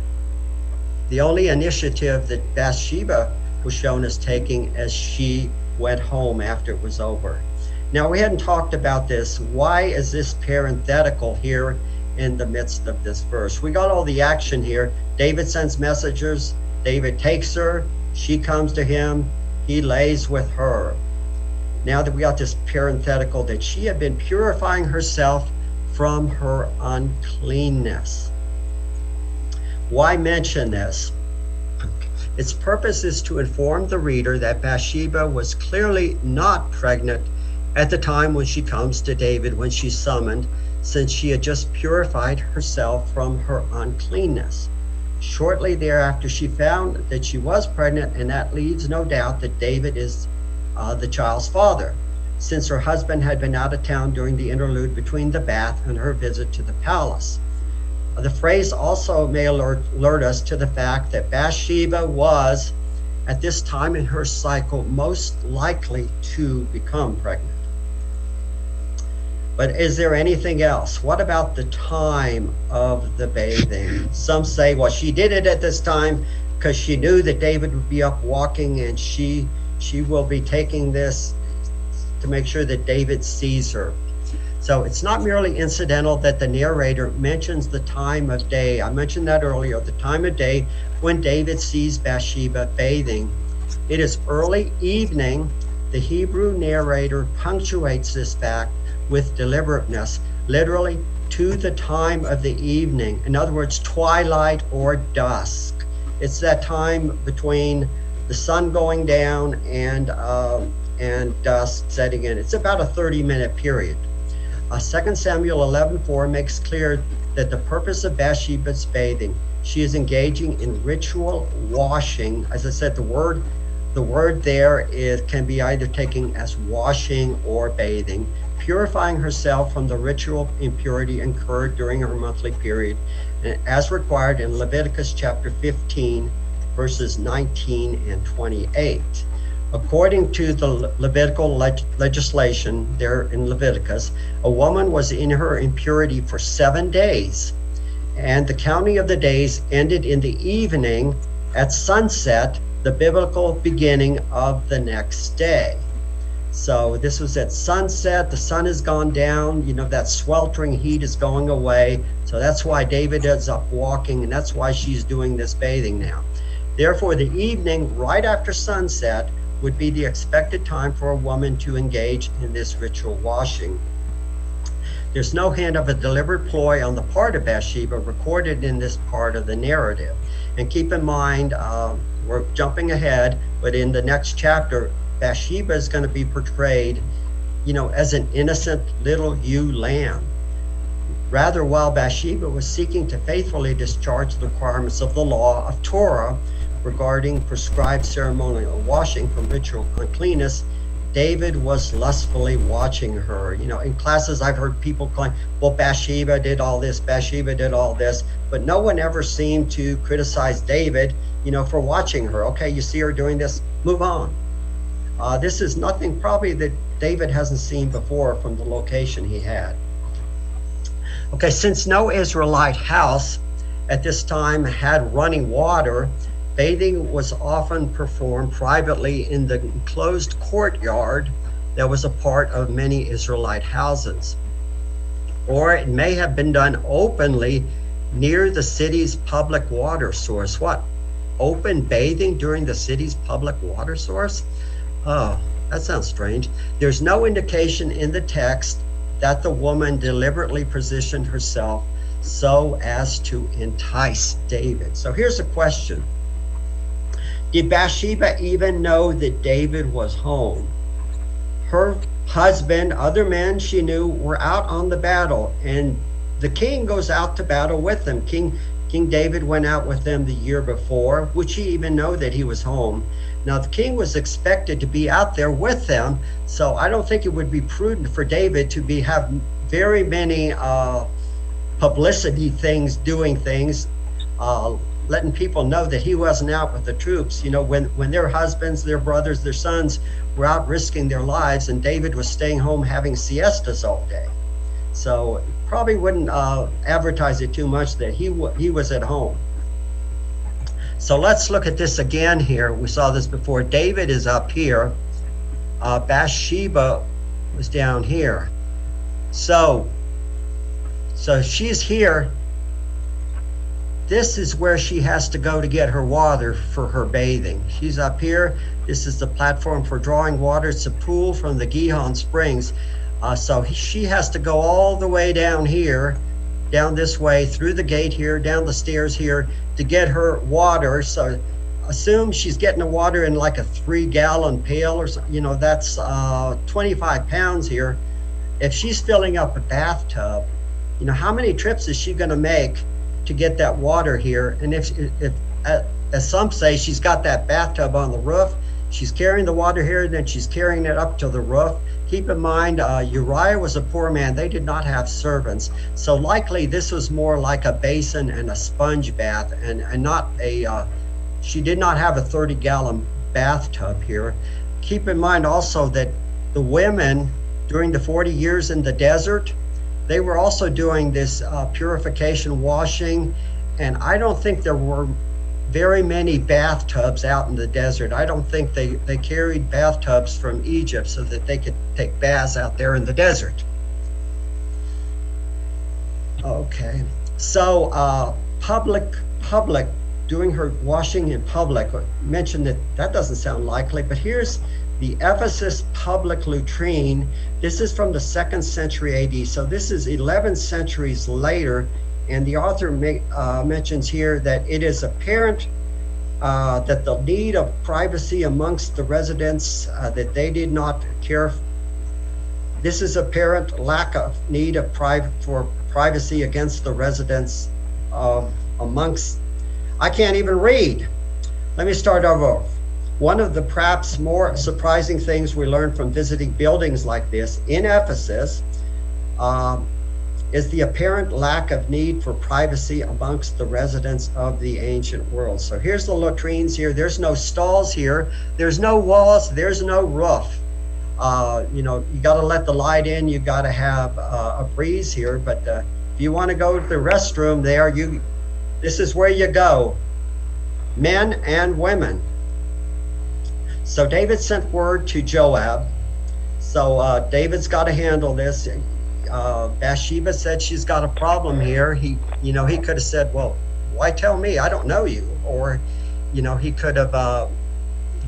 The only initiative that Bathsheba was shown as taking as she went home after it was over. Now, we hadn't talked about this. Why is this parenthetical here in the midst of this verse? We got all the action here. David sends messengers. David takes her. She comes to him. He lays with her. Now that we got this parenthetical that she had been purifying herself from her uncleanness. Why mention this? Its purpose is to inform the reader that Bathsheba was clearly not pregnant at the time when she comes to David, when she's summoned, since she had just purified herself from her uncleanness. Shortly thereafter, she found that she was pregnant, and that leaves no doubt that David is the child's father, since her husband had been out of town during the interlude between the bath and her visit to the palace. The phrase also may alert us to the fact that Bathsheba was, at this time in her cycle, most likely to become pregnant. But is there anything else? What about the time of the bathing? Some say, well, she did it at this time because she knew that David would be up walking, and she will be taking this to make sure that David sees her. So it's not merely incidental that the narrator mentions the time of day. I mentioned that earlier, the time of day when David sees Bathsheba bathing. It is early evening. The Hebrew narrator punctuates this fact with deliberateness, literally to the time of the evening. In other words, twilight or dusk. It's that time between the sun going down and dusk setting in. It's about a 30-minute period. 2 Samuel 11:4 makes clear that the purpose of Bathsheba's bathing, she is engaging in ritual washing. As I said, the word there can be either taken as washing or bathing, purifying herself from the ritual impurity incurred during her monthly period, and as required in Leviticus chapter 15, verses 19 and 28. According to the Levitical legislation there in Leviticus, a woman was in her impurity for 7 days, and the counting of the days ended in the evening at sunset, the biblical beginning of the next day. So this was at sunset, the sun has gone down, you know, that sweltering heat is going away. So that's why David is up walking, and that's why she's doing this bathing now. Therefore, the evening right after sunset would be the expected time for a woman to engage in this ritual washing. There's no hint of a deliberate ploy on the part of Bathsheba recorded in this part of the narrative. And keep in mind, we're jumping ahead, but in the next chapter, Bathsheba is going to be portrayed, you know, as an innocent little ewe lamb. Rather, while Bathsheba was seeking to faithfully discharge the requirements of the law of Torah regarding prescribed ceremonial washing from ritual uncleanness, David was lustfully watching her. You know, in classes I've heard people claim, well, Bathsheba did all this, Bathsheba did all this, but no one ever seemed to criticize David, you know, for watching her. Okay, you see her doing this, move on. This is nothing probably that David hasn't seen before from the location he had. Okay, since no Israelite house at this time had running water, bathing was often performed privately in the enclosed courtyard that was a part of many Israelite houses. Or it may have been done openly near the city's public water source. What? Open bathing during the city's public water source? Oh, that sounds strange. There's no indication in the text that the woman deliberately positioned herself so as to entice David. So here's a question. Did Bathsheba even know that David was home? Her husband, other men she knew were out on the battle, and the king goes out to battle with them. King David went out with them the year before. Would she even know that he was home? Now, the king was expected to be out there with them, so I don't think it would be prudent for David to have very many publicity things, doing things, letting people know that he wasn't out with the troops. You know, when their husbands, their brothers, their sons were out risking their lives, and David was staying home having siestas all day. So probably wouldn't advertise it too much that he was at home. So let's look at this again here. We saw this before. David is up here. Bathsheba was down here. So she's here. This is where she has to go to get her water for her bathing. She's up here. This is the platform for drawing water. It's a pool from the Gihon Springs. So she has to go all the way down here, down this way, through the gate here, down the stairs here to get her water. So assume she's getting the water in like a 3-gallon pail or something. You know, that's 25 pounds here. If she's filling up a bathtub, you know, how many trips is she going to make to get that water here? And if as some say, she's got that bathtub on the roof, she's carrying the water here, then she's carrying it up to the roof. Keep in mind, Uriah was a poor man. They did not have servants. So likely this was more like a basin and a sponge bath, and not a, she did not have a 30-gallon bathtub here. Keep in mind also that the women during the 40 years in the desert, they were also doing this purification washing, and I don't think there were very many bathtubs out in the desert. I don't think they carried bathtubs from Egypt so that they could take baths out there in the desert. Okay, so public, doing her washing in public, mentioned that doesn't sound likely, but here's the Ephesus public latrine. This is from the 2nd century AD, so this is 11 centuries later. And the author mentions here that it is apparent that the need of privacy amongst the residents, that they did not care. This is apparent lack of need of for privacy against the residents amongst. I can't even read. Let me start over. One of the perhaps more surprising things we learned from visiting buildings like this in Ephesus is the apparent lack of need for privacy amongst the residents of the ancient world. So here's the latrines here. There's no stalls here. There's no walls. There's no roof. You know, you got to let the light in. You got to have a breeze here. But if you want to go to the restroom there, this is where you go, men and women. So David sent word to Joab. So David's got to handle this. Bathsheba said she's got a problem here. He could have said, well, why tell me? I don't know you. Or, you know, he could have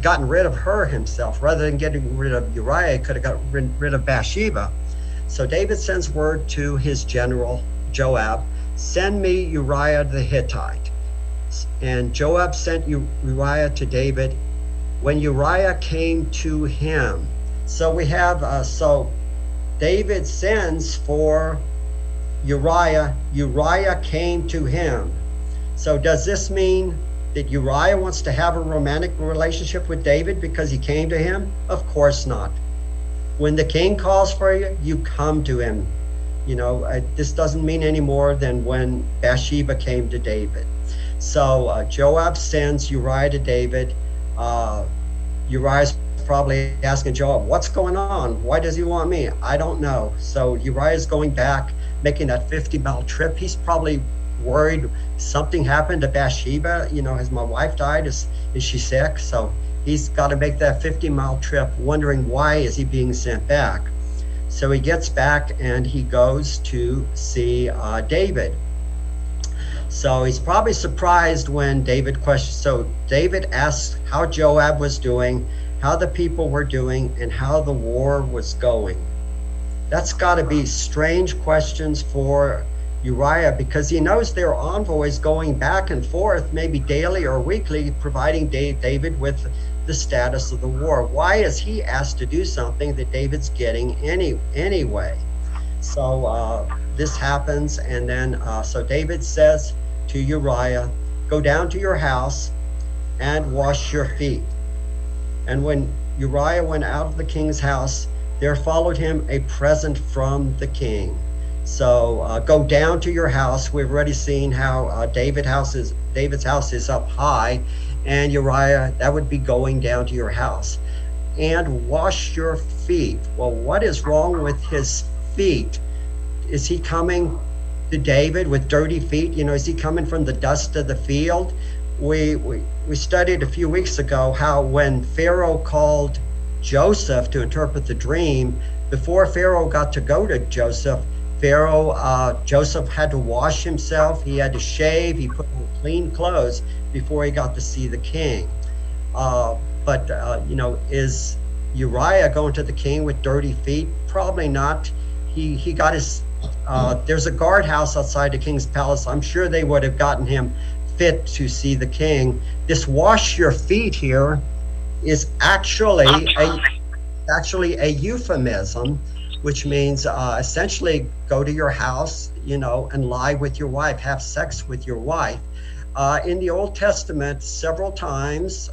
gotten rid of her himself. Rather than getting rid of Uriah, he could have gotten rid of Bathsheba. So David sends word to his general, Joab, send me Uriah the Hittite. And Joab sent Uriah to David. When Uriah came to him, so we have, David sends for Uriah. Uriah came to him. So does this mean that Uriah wants to have a romantic relationship with David because he came to him? Of course not. When the king calls for you, you come to him. You know, this doesn't mean any more than when Bathsheba came to David. So Joab sends Uriah to David. Uriah's probably asking Joab, what's going on? Why does he want me? I don't know. So Uriah's going back, making that 50-mile trip. He's probably worried something happened to Bathsheba. You know, has my wife died? Is she sick? So he's got to make that 50-mile trip, wondering why is he being sent back. So he gets back and he goes to see David. So he's probably surprised when David questions. So David asks how Joab was doing, how the people were doing, and how the war was going. That's got to be strange questions for Uriah, because he knows there are envoys going back and forth, maybe daily or weekly, providing David with the status of the war. Why is he asked to do something that David's getting anyway? So this happens, and then so David says to Uriah, go down to your house and wash your feet. And when Uriah went out of the king's house, there followed him a present from the king. So go down to your house. We've already seen how David's house is up high, and Uriah, that would be going down to your house. And wash your feet. Well, what is wrong with his feet? Is he coming to David with dirty feet? You know, is he coming from the dust of the field? We studied a few weeks ago how when Pharaoh called Joseph to interpret the dream, before Pharaoh got to go to Joseph, Joseph had to wash himself. He had to shave. He put on clean clothes before he got to see the king. You know, is Uriah going to the king with dirty feet? Probably not. He got his, there's a guardhouse outside the king's palace. I'm sure they would have gotten him fit to see the king. This wash your feet here is actually a euphemism, which means essentially go to your house, you know, and lie with your wife, have sex with your wife. In the Old Testament, several times,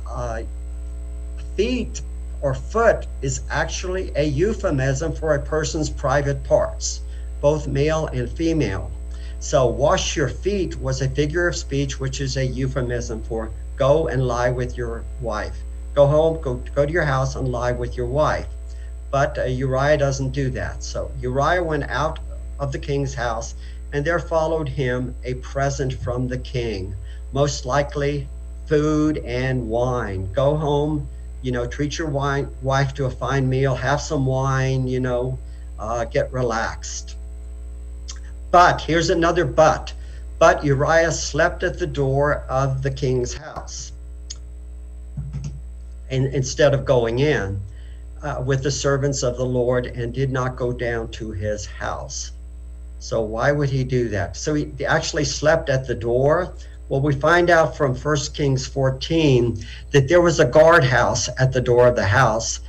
feet or foot is actually a euphemism for a person's private parts, both male and female. So wash your feet was a figure of speech, which is a euphemism for go and lie with your wife. Go home, go to your house and lie with your wife. But Uriah doesn't do that. So Uriah went out of the king's house, and there followed him a present from the king, most likely food and wine. Go home, you know, treat your wife to a fine meal, have some wine, you know, get relaxed. But here's another but. But Uriah slept at the door of the king's house, and instead of going in with the servants of the Lord, and did not go down to his house. So why would he do that? So he actually slept at the door. Well, we find out from 1 Kings 14 that there was a guardhouse at the door of the house.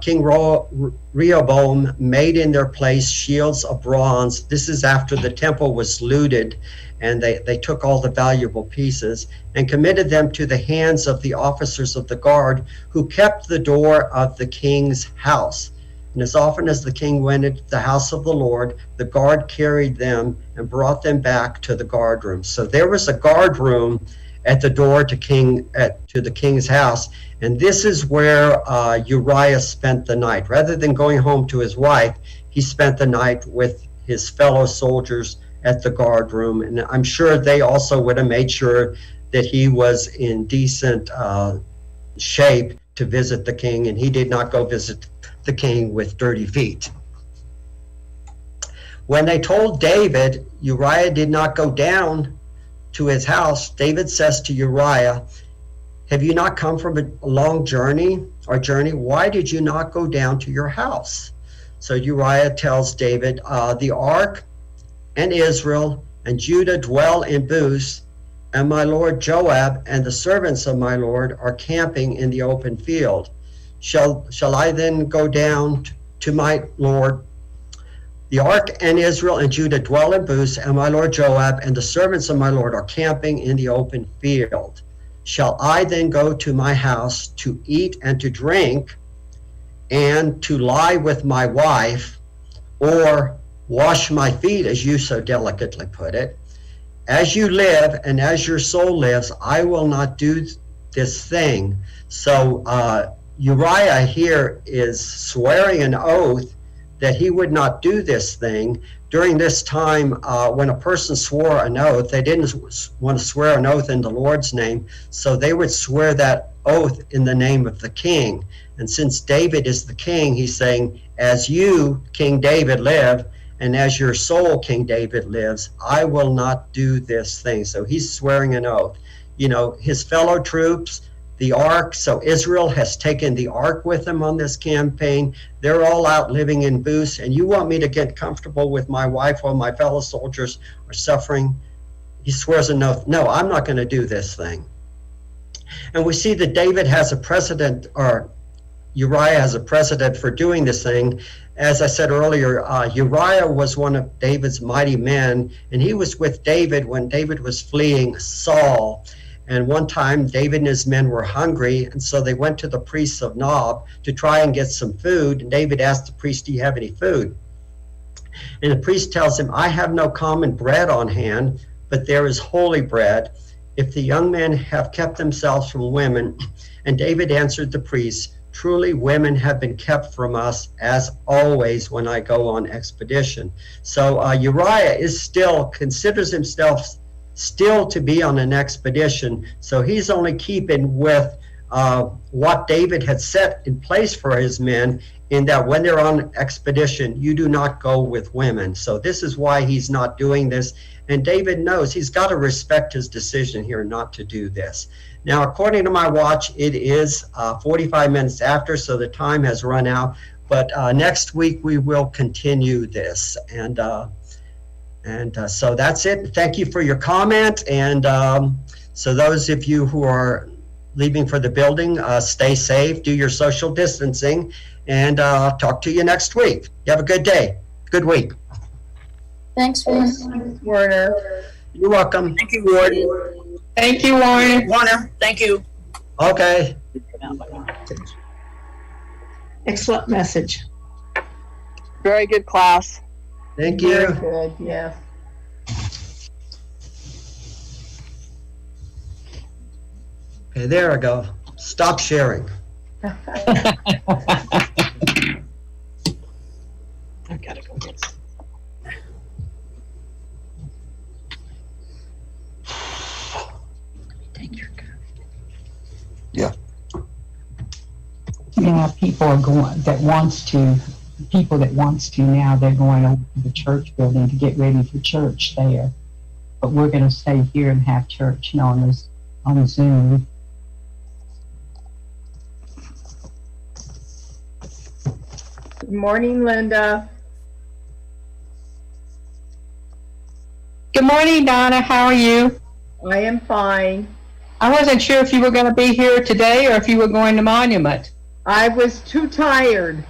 King Rehoboam made in their place shields of bronze. This is after the temple was looted, and they took all the valuable pieces and committed them to the hands of the officers of the guard who kept the door of the king's house. And as often as the king went into the house of the Lord, the guard carried them and brought them back to the guard room. So there was a guard room at the door to the king's house, and this is where Uriah spent the night. Rather than going home to his wife, he spent the night with his fellow soldiers at the guard room, and I'm sure they also would have made sure that he was in decent shape to visit the king, and he did not go visit the king with dirty feet. When they told David Uriah did not go down to his house, David says to Uriah, have you not come from a long journey? Why did you not go down to your house? So Uriah tells David, the ark and Israel and Judah dwell in booths, and my lord Joab and the servants of my lord are camping in the open field. Shall I then go down to my lord? The ark and Israel and Judah dwell in booths, and my lord Joab and the servants of my lord are camping in the open field. Shall I then go to my house to eat and to drink, and to lie with my wife or wash my feet, as you so delicately put it. As you live and as your soul lives, I will not do this thing. So Uriah here is swearing an oath that he would not do this thing. During this time, when a person swore an oath, they didn't want to swear an oath in the Lord's name, so they would swear that oath in the name of the king. And since David is the king, he's saying, as you, King David, live, and as your soul, King David, lives, I will not do this thing. So he's swearing an oath. You know, his fellow troops, the ark, so Israel has taken the ark with him on this campaign. They're all out living in booths, and you want me to get comfortable with my wife while my fellow soldiers are suffering? He swears an oath, no, I'm not going to do this thing. And we see that David has a precedent, or Uriah has a precedent for doing this thing. As I said earlier, Uriah was one of David's mighty men, and he was with David when David was fleeing Saul. And one time, David and his men were hungry, and so they went to the priests of Nob to try and get some food. And David asked the priest, do you have any food? And the priest tells him, I have no common bread on hand, but there is holy bread, if the young men have kept themselves from women. And David answered the priest, truly women have been kept from us, as always when I go on expedition. So Uriah is still, considers himself still to be on an expedition, so he's only keeping with what David had set in place for his men, in that when they're on expedition, you do not go with women. So this is why he's not doing this, and David knows he's got to respect his decision here not to do this. Now, according to my watch, it is 45 minutes after, so the time has run out, but next week we will continue this, and so that's it. Thank you for your comment. And so those of you who are leaving for the building, stay safe, do your social distancing, and talk to you next week. You have a good day, good week. Thanks, Warren. Warner. You're welcome. Thank you, Warren. Thank you, Warren. Warner, thank you. Okay. Excellent message. Very good class. Thank Very you. good, yes. Okay, there I go. Stop sharing. I gotta go get some. Take your gun. Yeah. Now people are going, people that wants to now, they're going over to the church building to get ready for church there. But we're going to stay here and have church on Zoom. Good morning, Linda. Good morning, Donna. How are you? I am fine. I wasn't sure if you were going to be here today or if you were going to Monument. I was too tired.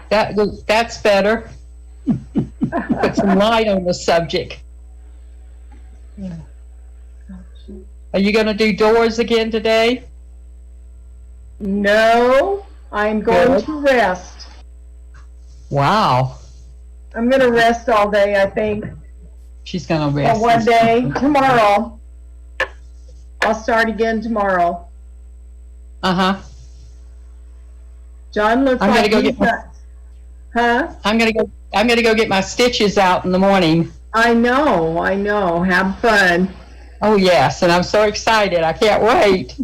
That's better. Put some light on the subject. Are you going to do doors again today? No, I'm going to rest. Wow. I'm going to rest all day, I think. She's going to rest. One day, tomorrow. I'll start again tomorrow. Uh-huh. John looks I'm like gonna go he's get not. Huh? I'm gonna go get my stitches out in the morning. I know. Have fun. Oh yes, and I'm so excited. I can't wait.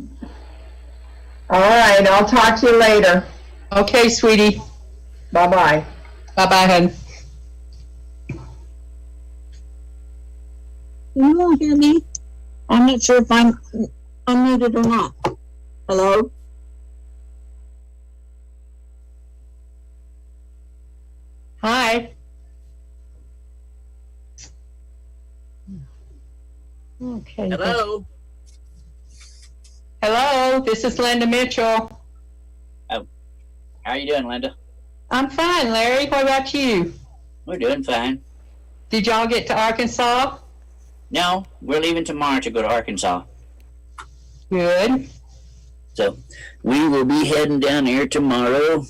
All right, I'll talk to you later. Okay, sweetie. Bye-bye. Bye-bye, hun. You won't hear me? I'm not sure if I'm unmuted or not. Hello? Hi. Okay. Hello. Hello, this is Linda Mitchell. Oh, how you doing, Linda? I'm fine, Larry. What about you? We're doing fine. Did y'all get to Arkansas? No, we're leaving tomorrow to go to Arkansas. Good. So we will be heading down there tomorrow.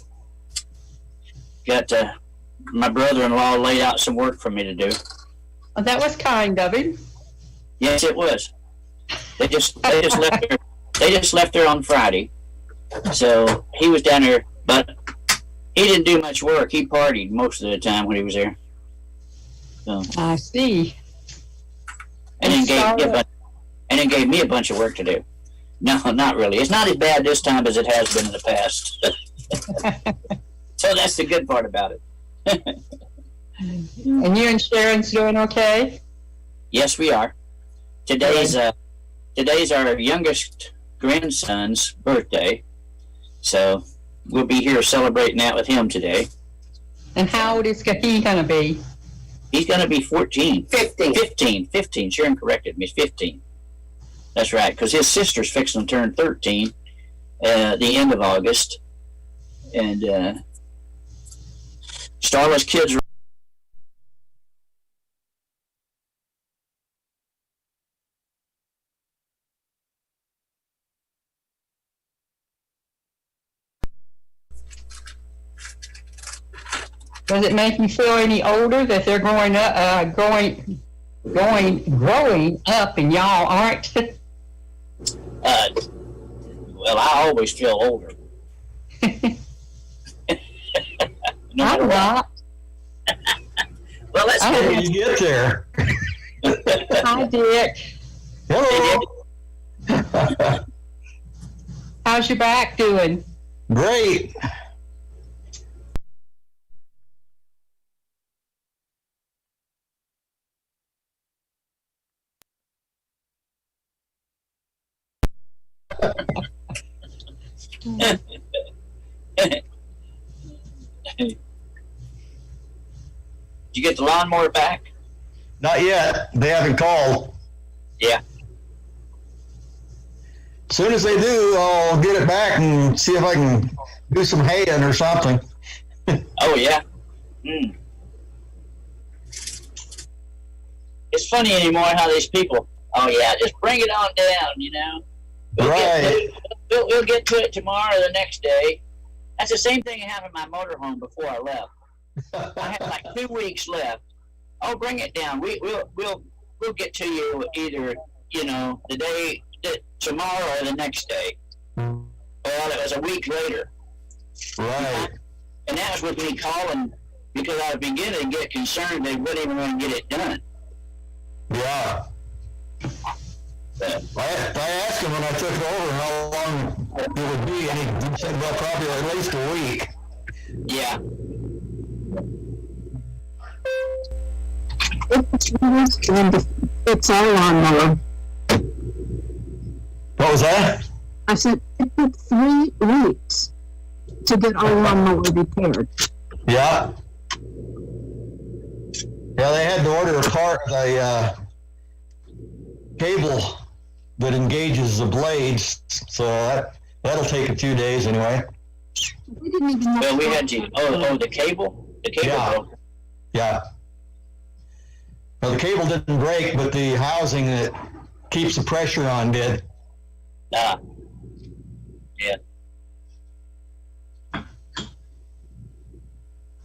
Got my brother-in-law laid out some work for me to do. Well, that was kind of him. Yes, it was. They just left there. They just left there on Friday. So he was down there, but he didn't do much work. He partied most of the time when he was there. So, I see. and then gave me a bunch of work to do. No, not really. It's not as bad this time as it has been in the past. So that's the good part about it. And you and Sharon's doing okay? Yes, we are. Today's our youngest grandson's birthday, so we'll be here celebrating that with him today. And how old is he gonna be? He's gonna be 14. 15. Sharon corrected me. He's 15. That's right, because his sister's fixing to turn 13 the end of August. And Starla's kids are Does it make you feel any older that they're growing up and y'all aren't? well, I always feel older. No matter I'm what. not. Well, that's I good. am. You get there. Hi, Dick. Hello. How's your back doing? Great. Did you get the lawnmower back? Not yet. They haven't called. Yeah. As soon as they do, I'll get it back and see if I can do some haying or something. Oh, yeah. Mm. It's funny anymore how these people, oh, yeah, just bring it on down, you know. We'll get to it tomorrow or the next day. That's the same thing that happened in my motorhome before I left. I had like 2 weeks left. Oh, bring it down. We'll get to you either, you know, tomorrow or the next day. Well, it was a week later. Right. And that was with me calling because I was beginning to get concerned they wouldn't even want to get it done. Yeah. I asked him when I took it over how long it would be, and he said, well, probably at least a week. Yeah. It's our lawnmower. What was that? I said, it took 3 weeks to get our lawnmower repaired. Yeah. Yeah, they had to order a cable that engages the blades, so that'll take a few days anyway. We didn't even know. Well, we had to, the cable? The cable Yeah. broke. Yeah. Well, the cable didn't break, but the housing that keeps the pressure on did. Yeah.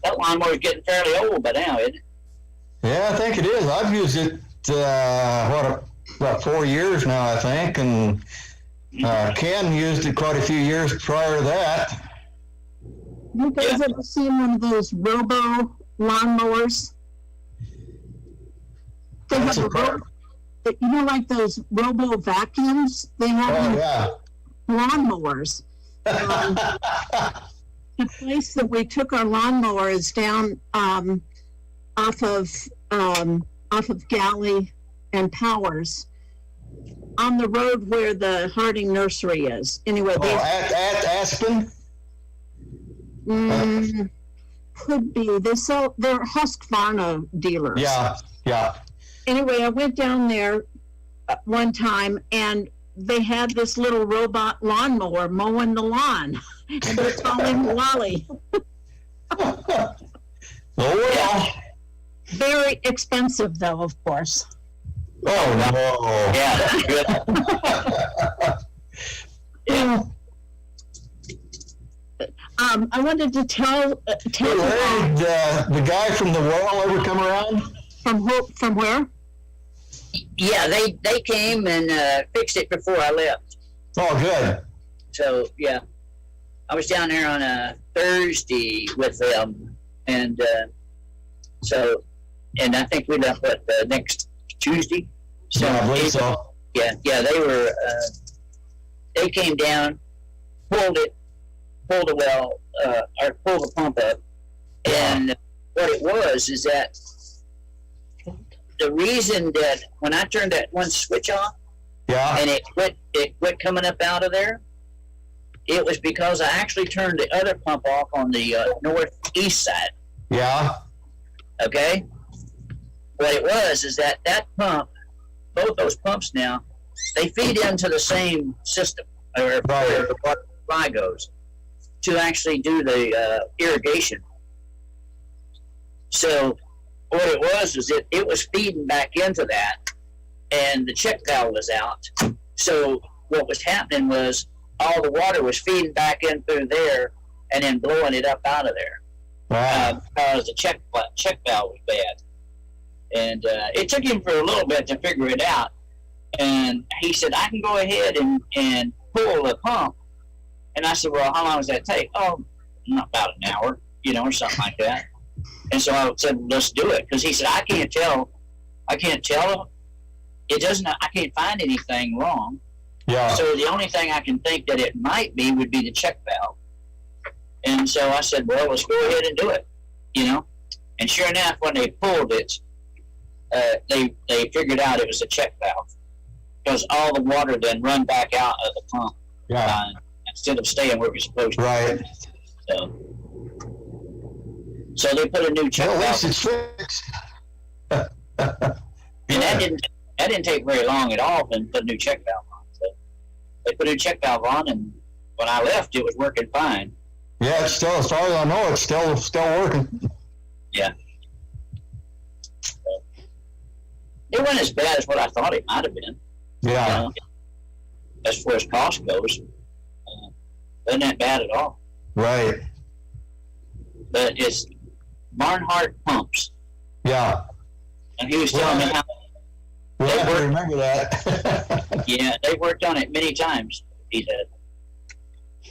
That lawnmower's getting fairly old by now, isn't it? Yeah, I think it is. I've used it, about 4 years now, I think, and Ken used it quite a few years prior to that. You guys ever seen one of those robo lawnmowers? They have you know, like those robo vacuums? They have lawnmowers. The place that we took our lawnmower is down off of Galley and Powers, on the road where the Harding Nursery is. Anyway, At Aspen? Could be. They're Husqvarna dealers. Yeah. Anyway, I went down there one time and they had this little robot lawnmower mowing the lawn. And they're calling him Wally. Oh, well. Very expensive, though, of course. Oh, no. Yeah, that's good. I wanted to tell Hey, Larry, did the guy from the wall ever come around? from where? Yeah, they came and fixed it before I left. Oh, good. So yeah, I was down there on a Thursday with them, and and I think we left next Tuesday. So Yeah, I believe so. Yeah, they were. They came down, pulled the well, or pulled the pump up, and what it was is that the reason that when I turned that one switch off, and it quit coming up out of there, it was because I actually turned the other pump off on the northeast side. Yeah. Okay. What it was is that pump, both those pumps now, they feed into the same system, or where the water supply goes, to actually do the irrigation. So what it was is it was feeding back into that, and the check valve was out. So what was happening was all the water was feeding back in through there and then blowing it up out of there. Wow. Because the check valve was bad. And it took him for a little bit to figure it out. And he said, I can go ahead and pull the pump. And I said, well, how long does that take? Oh, not about an hour, or something like that. And so I said, let's do it. Because he said, I can't tell. It doesn't, I can't find anything wrong. Yeah. So the only thing I can think that it might be would be the check valve. And so I said, well, let's go ahead and do it, And sure enough, when they pulled it, they figured out it was a check valve, because all the water then run back out of the pump. Yeah. Instead of staying where it was supposed to. Right. So they put a new check Well, valve. at least it's fixed. And that didn't take very long at all to put a new check valve on. So they put a new check valve on, and when I left, it was working fine. Yeah, it's still, as far as I know, it's still working. Yeah. It wasn't as bad as what I thought it might have been. Yeah. As far as cost goes, wasn't that bad at all. Right. But it's Barnhart Pumps. Yeah. And he was telling me how. Yeah, I remember that. Yeah, they worked on it many times, he said.